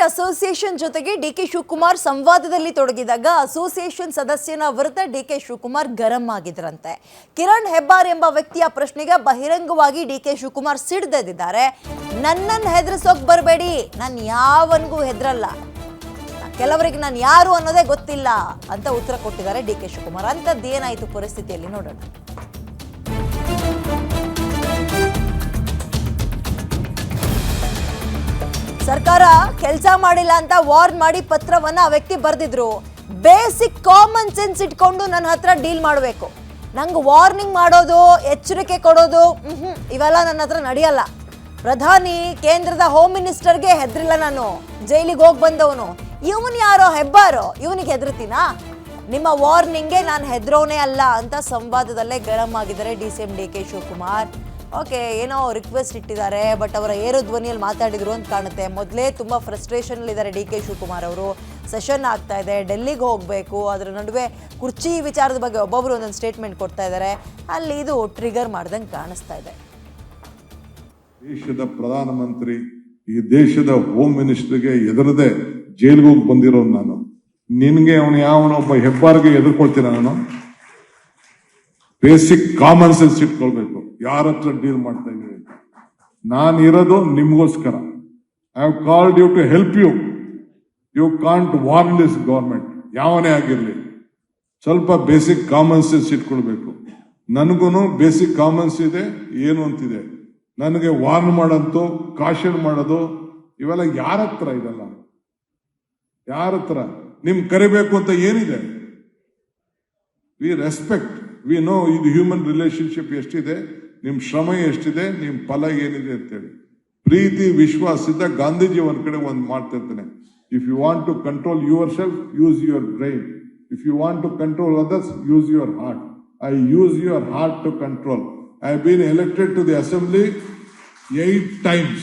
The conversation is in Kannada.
ಅಸೋಸಿಯೇಷನ್ ಜೊತೆಗೆ ಡಿಕೆ ಶಿವಕುಮಾರ್ ಸಂವಾದದಲ್ಲಿ ತೊಡಗಿದಾಗ ಅಸೋಸಿಯೇಷನ್ ಸದಸ್ಯನ ವಿರುದ್ಧ ಡಿಕೆ ಶಿವಕುಮಾರ್ ಗರಂ ಆಗಿದ್ರಂತೆ. ಕಿರಣ್ ಹೆಬ್ಬಾರ್ ಎಂಬ ವ್ಯಕ್ತಿಯ ಪ್ರಶ್ನೆಗೆ ಬಹಿರಂಗವಾಗಿ ಡಿಕೆ ಶಿವಕುಮಾರ್ ಸಿಡಿದೆದ್ದಿದ್ದಾರೆ. ನನ್ನನ್ನು ಹೆದರಿಸೋಕೆ ಬರಬೇಡಿ, ನಾನು ಯಾವನಿಗೂ ಹೆದರಲ್ಲ, ಕೆಲವರಿಗೆ ನಾನು ಯಾರು ಅನ್ನೋದೇ ಗೊತ್ತಿಲ್ಲ ಅಂತ ಉತ್ತರ ಕೊಟ್ಟಿದ್ದಾರೆ ಡಿಕೆ ಶಿವಕುಮಾರ್. ಅಂಥದ್ದು ಏನಾಯಿತು ಪರಿಸ್ಥಿತಿಯಲ್ಲಿ ನೋಡೋಣ. ಸರ್ಕಾರ ಕೆಲಸ ಮಾಡಿಲ್ಲ ಅಂತ ವಾರ್ನ್ ಮಾಡಿ ಪತ್ರವನ್ನ ಆ ವ್ಯಕ್ತಿ ಬರೆದಿದ್ರು. ಬೇಸಿಕ್ ಕಾಮನ್ ಸೆನ್ಸ್ ಇಟ್ಕೊಂಡು ನನ್ನ ಹತ್ರ ಡೀಲ್ ಮಾಡಬೇಕು, ನಂಗೆ ವಾರ್ನಿಂಗ್ ಮಾಡೋದು, ಎಚ್ಚರಿಕೆ ಕೊಡೋದು ಇವೆಲ್ಲ ನನ್ನ ಹತ್ರ ನಡೆಯಲ್ಲ. ಪ್ರಧಾನಿ, ಕೇಂದ್ರದ ಹೋಮ್ ಮಿನಿಸ್ಟರ್ಗೆ ಹೆದರಿಲ್ಲ, ನಾನು ಜೈಲಿಗೆ ಹೋಗಿ ಬಂದವನು. ಇವನು ಯಾರೋ ಹೆಬ್ಬಾರೋ, ಇವನಿಗೆ ಹೆದರ್ತೀನಾ? ನಿಮ್ಮ ವಾರ್ನಿಂಗ್ಗೆ ನಾನು ಹೆದರೋನೇ ಅಲ್ಲ ಅಂತ ಸಂವಾದದಲ್ಲೇ ಗರಂ ಆಗಿದ್ದಾರೆ ಡಿ.ಸಿ.ಎಂ ಡಿ.ಕೆ ಶಿವಕುಮಾರ್. ಓಕೆ, ಏನೋ ರಿಕ್ವೆಸ್ಟ್ ಇಟ್ಟಿದ್ದಾರೆ, ಬಟ್ ಅವರ ಏರು ಧ್ವನಿಯಲ್ಲಿ ಮಾತಾಡಿದ್ರು ಅಂತ ಕಾಣುತ್ತೆ. ಮೊದಲೇ ತುಂಬ ಫ್ರಸ್ಟ್ರೇಷನಲ್ಲಿದ್ದಾರೆ ಡಿ.ಕೆ ಶಿವಕುಮಾರ್ ಅವರು. ಸೆಷನ್ ಆಗ್ತಾ ಇದೆ, ಡೆಲ್ಲಿಗೆ ಹೋಗಬೇಕು, ಅದರ ನಡುವೆ ಕುರ್ಚಿ ವಿಚಾರದ ಬಗ್ಗೆ ಒಬ್ಬೊಬ್ಬರು ಒಂದೊಂದು ಸ್ಟೇಟ್ಮೆಂಟ್ ಕೊಡ್ತಾ ಇದ್ದಾರೆ. ಅಲ್ಲಿ ಇದು ಟ್ರಿಗರ್ ಮಾಡ್ದಂಗೆ ಕಾಣಿಸ್ತಾ ಇದೆ. ದೇಶದ ಪ್ರಧಾನಮಂತ್ರಿ, ಈ ದೇಶದ ಹೋಮ್ ಮಿನಿಸ್ಟರ್ಗೆ ಎದುರದೆ ಜೈಲಿಗೆ ಹೋಗಿ ಬಂದಿರೋನು ನಾನು. ನಿನ್ಗೆ ಅವನು ಯಾವನೊಬ್ಬ ಹೆಬ್ಬಾರ್ಗೆ ಎದುರ್ಕೊಳ್ತೀನ ನಾನು? ಬೇಸಿಕ್ ಕಾಮನ್ ಸೆನ್ಸ್ ಇಟ್ಕೊಳ್ಬೇಕು. ಯಾರ ಹತ್ರ ಡೀಲ್ ಮಾಡ್ತಾ ಇದ್ದೀವಿ? ನಾನು ಇರೋದು ನಿಮ್ಗೋಸ್ಕರ. I have called you to help you. You can't warn this government, ಯಾವನೇ ಆಗಿರ್ಲಿ. ಸ್ವಲ್ಪ ಬೇಸಿಕ್ ಕಾಮನ್ ಸೆನ್ಸ್ ಇಟ್ಕೊಳ್ಬೇಕು. ನನಗೂ ಬೇಸಿಕ್ ಕಾಮನ್ಸ್ ಇದೆ, ಏನು ಅಂತಿದೆ. ನನಗೆ ವಾರ್ನ್ ಮಾಡೋದು, ಕಾಶನ್ ಮಾಡೋದು ಇವೆಲ್ಲ ಯಾರ ಹತ್ರ ಇದೆಲ್ಲ? ಯಾರ ಹತ್ರ? ನಿಮ್ ಕರಿಬೇಕು ಅಂತ ಏನಿದೆ? ವಿ ರೆಸ್ಪೆಕ್ಟ್, ವಿ ನೋ ಇದು ಹ್ಯೂಮನ್ ರಿಲೇಶನ್ಶಿಪ್ ಎಷ್ಟಿದೆ, ನಿಮ್ ಶ್ರಮ ಎಷ್ಟಿದೆ, ನಿಮ್ ಫಲ ಏನಿದೆ ಅಂತೇಳಿ. ಪ್ರೀತಿ ವಿಶ್ವಾಸದಿಂದ ಗಾಂಧೀಜಿ ಒಂದ್ ಕಡೆ ಒಂದು ಮಾಡ್ತಿರ್ತಾನೆ, if you want to control your self, use your brain. If you want to control others, use your heart. I use your heart to control. I have been elected to the assembly 8 times.